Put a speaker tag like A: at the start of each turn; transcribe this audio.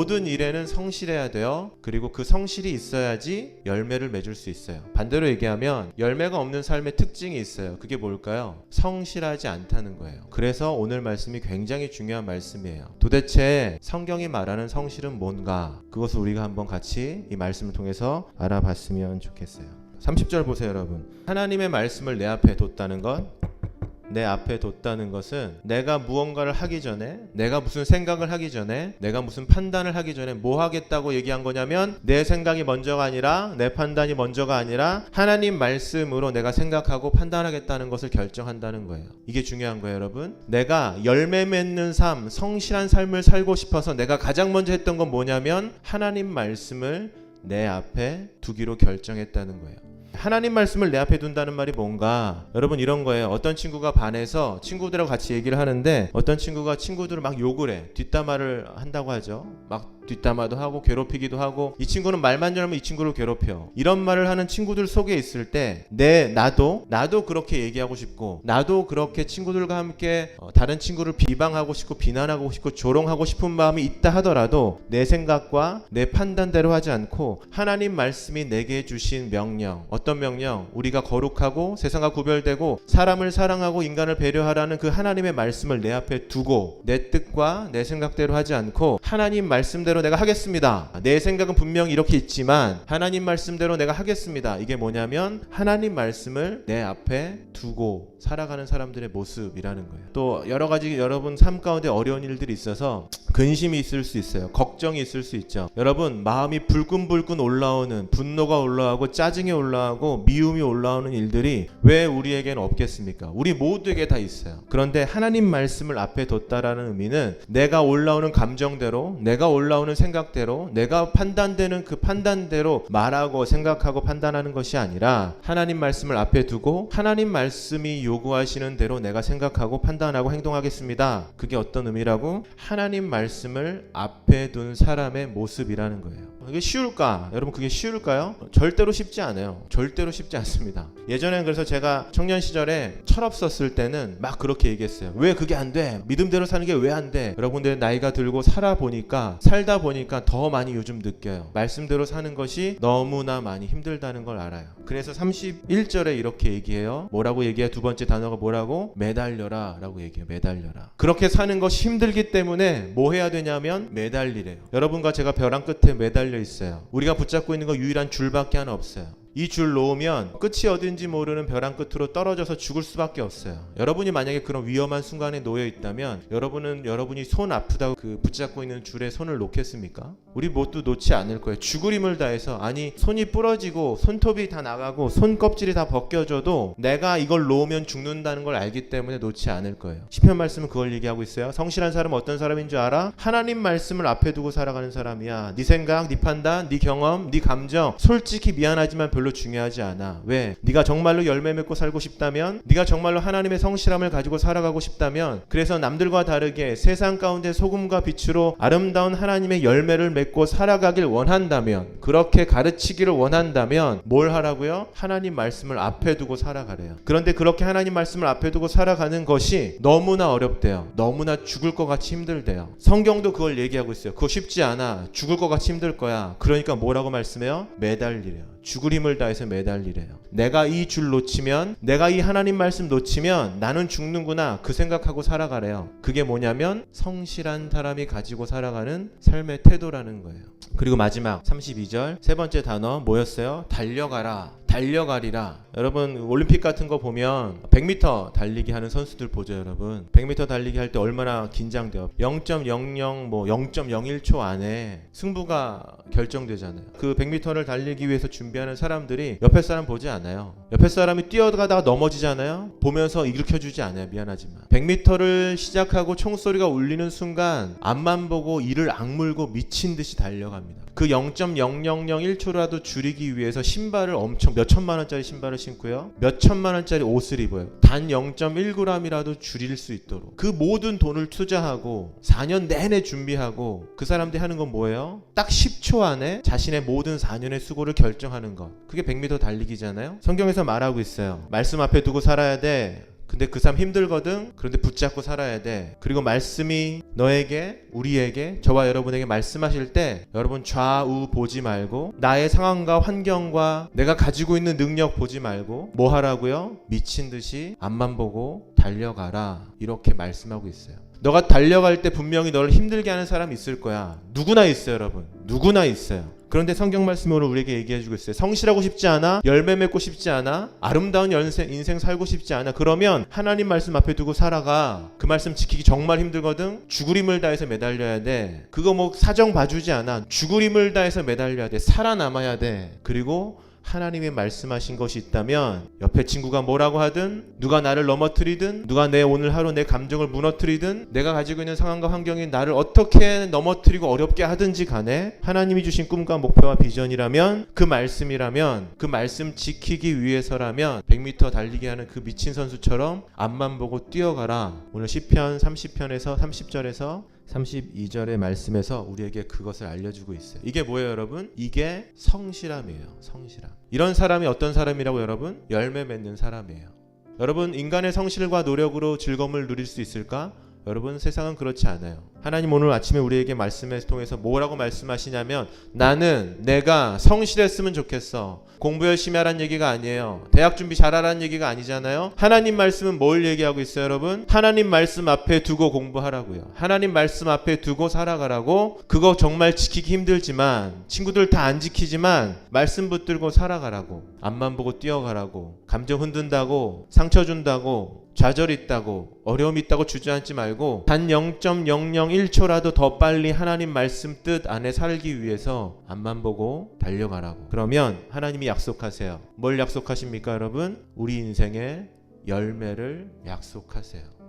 A: 모든 일에는 성실해야 돼요. 그리고 그 성실이 있어야지 열매를 맺을 수 있어요. 반대로 얘기하면 열매가 없는 삶의 특징이 있어요. 그게 뭘까요? 성실하지 않다는 거예요. 그래서 오늘 말씀이 굉장히 중요한 말씀이에요. 도대체 성경이 말하는 성실은 뭔가? 그것을 우리가 한번 같이 이 말씀을 통해서 알아봤으면 좋겠어요. 30절 보세요, 여러분. 하나님의 말씀을 내 앞에 뒀다는 것, 내 앞에 뒀다는 것은 내가 무언가를 하기 전에, 내가 무슨 생각을 하기 전에, 내가 무슨 판단을 하기 전에 뭐 하겠다고 얘기한 거냐면 내 생각이 먼저가 아니라, 내 판단이 먼저가 아니라 하나님 말씀으로 내가 생각하고 판단하겠다는 것을 결정한다는 거예요. 이게 중요한 거예요, 여러분. 내가 열매 맺는 삶, 성실한 삶을 살고 싶어서 내가 가장 먼저 했던 건 뭐냐면 하나님 말씀을 내 앞에 두기로 결정했다는 거예요. 하나님 말씀을 내 앞에 둔다는 말이 뭔가? 여러분, 이런 거예요. 어떤 친구가 반에서 친구들하고 같이 얘기를 하는데 어떤 친구가 친구들을 막 욕을 해. 뒷담화를 한다고 하죠. 막 뒷담화도 하고 괴롭히기도 하고, 이 친구는 말만 잘하면 이 친구를 괴롭혀. 이런 말을 하는 친구들 속에 있을 때 나도 그렇게 얘기하고 싶고, 나도 그렇게 친구들과 함께 다른 친구를 비방하고 싶고 비난하고 싶고 조롱하고 싶은 마음이 있다 하더라도 내 생각과 내 판단대로 하지 않고 하나님 말씀이 내게 주신 명령, 어떤 명령? 우리가 거룩하고 세상과 구별되고 사람을 사랑하고 인간을 배려하라는 그 하나님의 말씀을 내 앞에 두고 내 뜻과 내 생각대로 하지 않고 하나님 말씀대로 내가 하겠습니다. 내 생각은 분명히 이렇게 있지만 하나님 말씀대로 내가 하겠습니다. 이게 뭐냐면 하나님 말씀을 내 앞에 두고 살아가는 사람들의 모습이라는 거예요. 또 여러 가지 여러분 삶 가운데 어려운 일들이 있어서 근심이 있을 수 있어요. 걱정이 있을 수 있죠. 여러분, 마음이 불끈불끈 올라오는, 분노가 올라오고 짜증이 올라오고 미움이 올라오는 일들이 왜 우리에게는 없겠습니까? 우리 모두에게 다 있어요. 그런데 하나님 말씀을 앞에 뒀다라는 의미는 내가 올라오는 감정대로, 내가 올라오는 생각대로, 내가 판단되는 그 판단대로 말하고 생각하고 판단하는 것이 아니라 하나님 말씀을 앞에 두고 하나님 말씀이 요구하시는 대로 내가 생각하고 판단하고 행동하겠습니다. 그게 어떤 의미라고? 하나님 말씀을 앞에 둔 사람의 모습이라는 거예요. 이게 쉬울까? 여러분, 그게 쉬울까요? 절대로 쉽지 않아요. 절대로 쉽지 않습니다. 예전에 그래서 제가 청년 시절에 철없었을 때는 막 그렇게 얘기했어요. 왜 그게 안 돼? 믿음대로 사는 게 왜 안 돼? 여러분들 나이가 들고 살다 보니까 더 많이 요즘 느껴요. 말씀대로 사는 것이 너무나 많이 힘들다는 걸 알아요. 그래서 31절에 이렇게 얘기해요. 뭐라고 얘기해요? 두 번째 단어가 뭐라고? 매달려라 라고 얘기해요. 매달려라. 그렇게 사는 것이 힘들기 때문에 뭐 해야 되냐면 매달리래요. 여러분과 제가 벼랑 끝에 매달려 있어요. 우리가 붙잡고 있는 거 유일한 줄밖에 하나 없어요. 이 줄 놓으면 끝이 어딘지 모르는 벼랑 끝으로 떨어져서 죽을 수밖에 없어요. 여러분이 만약에 그런 위험한 순간에 놓여 있다면 여러분이 손 아프다고 그 붙잡고 있는 줄에 손을 놓겠습니까? 우리 모두 놓지 않을 거예요. 죽을 힘을 다해서, 아니 손이 부러지고 손톱이 다 나가고 손 껍질이 다 벗겨져도 내가 이걸 놓으면 죽는다는 걸 알기 때문에 놓지 않을 거예요. 시편 말씀은 그걸 얘기하고 있어요. 성실한 사람은 어떤 사람인 줄 알아? 하나님 말씀을 앞에 두고 살아가는 사람이야. 네 생각, 네 판단, 네 경험, 네 감정 솔직히 미안하지만 별로 중요하지 않아. 왜? 네가 정말로 열매 맺고 살고 싶다면, 네가 정말로 하나님의 성실함을 가지고 살아가고 싶다면, 그래서 남들과 다르게 세상 가운데 소금과 빛으로 아름다운 하나님의 열매를 맺고 살아가길 원한다면, 그렇게 가르치기를 원한다면 뭘 하라고요? 하나님 말씀을 앞에 두고 살아가래요. 그런데 그렇게 하나님 말씀을 앞에 두고 살아가는 것이 너무나 어렵대요. 너무나 죽을 것 같이 힘들대요. 성경도 그걸 얘기하고 있어요. 그거 쉽지 않아. 죽을 것 같이 힘들 거야. 그러니까 뭐라고 말씀해요? 매달리래요. 죽을 힘을 다해서 매달리래요. 내가 이 줄 놓치면, 내가 이 하나님 말씀 놓치면 나는 죽는구나, 그 생각하고 살아가래요. 그게 뭐냐면 성실한 사람이 가지고 살아가는 삶의 태도라는 거예요. 그리고 마지막 32절 세 번째 단어 뭐였어요? 달려가라. 달려가리라. 여러분, 올림픽 같은 거 보면 100m 달리기 하는 선수들 보죠, 여러분. 100m 달리기 할 때 얼마나 긴장돼요. 0.01초 안에 승부가 결정되잖아요. 그 100m를 달리기 위해서 준비하는 사람들이 옆에 사람 보지 않아요. 옆에 사람이 뛰어가다가 넘어지잖아요. 보면서 일으켜주지 않아요. 미안하지만 100m를 시작하고 총소리가 울리는 순간 앞만 보고 이를 악물고 미친 듯이 달려갑니다. 그 0.0001초라도 줄이기 위해서 신발을 엄청 몇 천만 원짜리 신발을 신고요. 몇 천만 원짜리 옷을 입어요. 단 0.1g이라도 줄일 수 있도록 그 모든 돈을 투자하고 4년 내내 준비하고, 그 사람들이 하는 건 뭐예요? 딱 10초 안에 자신의 모든 4년의 수고를 결정하는 것. 그게 100m 달리기잖아요. 성경에서 말하고 있어요. 말씀 앞에 두고 살아야 돼. 근데 그 삶 힘들거든. 그런데 붙잡고 살아야 돼. 그리고 말씀이 너에게, 우리에게, 저와 여러분에게 말씀하실 때 여러분 좌우 보지 말고 나의 상황과 환경과 내가 가지고 있는 능력 보지 말고 뭐 하라고요? 미친 듯이 앞만 보고 달려가라. 이렇게 말씀하고 있어요. 너가 달려갈 때 분명히 너를 힘들게 하는 사람이 있을 거야. 누구나 있어요, 여러분. 누구나 있어요. 그런데 성경 말씀이 오늘 우리에게 얘기해주고 있어요. 성실하고 싶지 않아? 열매 맺고 싶지 않아? 아름다운 인생 살고 싶지 않아? 그러면 하나님 말씀 앞에 두고 살아가. 그 말씀 지키기 정말 힘들거든? 죽을 힘을 다해서 매달려야 돼. 그거 뭐 사정 봐주지 않아. 죽을 힘을 다해서 매달려야 돼. 살아남아야 돼. 그리고 하나님의 말씀하신 것이 있다면 옆에 친구가 뭐라고 하든 누가 나를 넘어뜨리든 누가 내 오늘 하루 내 감정을 무너뜨리든 내가 가지고 있는 상황과 환경이 나를 어떻게 넘어뜨리고 어렵게 하든지 간에 하나님이 주신 꿈과 목표와 비전이라면 그 말씀이라면 그 말씀 지키기 위해서라면 100m 달리기 하는 그 미친 선수처럼 앞만 보고 뛰어가라. 오늘 시편 30편에서 30절에서 32절의 말씀에서 우리에게 그것을 알려주고 있어요. 이게 뭐예요, 여러분? 이게 성실함이에요. 성실함. 이런 사람이 어떤 사람이라고 여러분? 열매 맺는 사람이에요. 여러분, 인간의 성실과 노력으로 즐거움을 누릴 수 있을까? 여러분, 세상은 그렇지 않아요. 하나님 오늘 아침에 우리에게 말씀을 통해서 뭐라고 말씀하시냐면 나는 내가 성실했으면 좋겠어. 공부 열심히 하라는 얘기가 아니에요. 대학 준비 잘하라는 얘기가 아니잖아요. 하나님 말씀은 뭘 얘기하고 있어요, 여러분? 하나님 말씀 앞에 두고 공부하라고요. 하나님 말씀 앞에 두고 살아가라고. 그거 정말 지키기 힘들지만 친구들 다 안 지키지만 말씀 붙들고 살아가라고. 앞만 보고 뛰어가라고. 감정 흔든다고 상처 준다고 좌절 있다고 어려움 있다고 주저앉지 말고 단 0.001초라도 더 빨리 하나님 말씀 뜻 안에 살기 위해서 앞만 보고 달려가라고. 그러면 하나님이 약속하세요. 뭘 약속하십니까, 여러분? 우리 인생의 열매를 약속하세요.